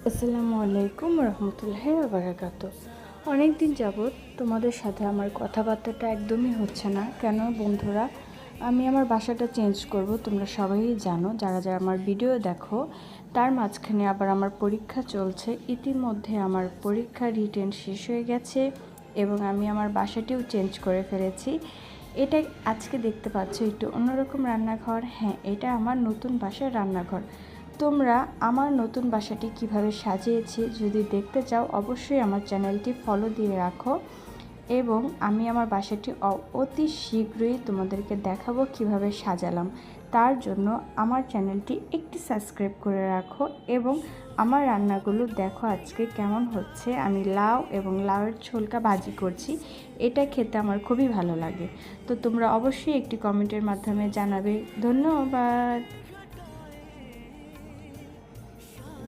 আসসালামু আলাইকুম রহমতুল্লাহি ওয়া বারাকাতুহু। অনেক দিন যাবৎ তোমাদের সাথে আমার কথাবার্তাটা একদমই হচ্ছে না কেন বন্ধুরা। আমি আমার বাসাটা চেঞ্জ করব, তোমরা সবাই জানো যারা যারা আমার ভিডিও দেখো। তার মাঝখানে আবার আমার পরীক্ষা চলছে। ইতিমধ্যে আমার পরীক্ষা রিটেন শেষ হয়ে গেছে এবং আমি আমার বাসাটিও চেঞ্জ করে ফেলেছি। এটা আজকে দেখতে পাচ্ছ একটু অন্যরকম রান্নাঘর। হ্যাঁ, এটা আমার নতুন বাসার রান্নাঘর। তোমরা আমার নতুন বাসাটি কিভাবে সাজিয়েছি যদি দেখতে চাও, অবশ্যই আমার চ্যানেলটি ফলো দিয়ে রাখো এবং আমি আমার বাসাটি অতি শীঘ্রই তোমাদেরকে দেখাবো কিভাবে সাজালাম। তার জন্য আমার চ্যানেলটি একটি সাবস্ক্রাইব করে রাখো এবং আমার রান্নাগুলো দেখো আজকে কেমন হচ্ছে। আমি লাউ এবং লাউয়ের ঝোলকা ভাজি করছি, এটা খেতে আমার খুবই ভালো লাগে। তো তোমরা অবশ্যই একটি কমেন্টের মাধ্যমে জানাবে। ধন্যবাদ।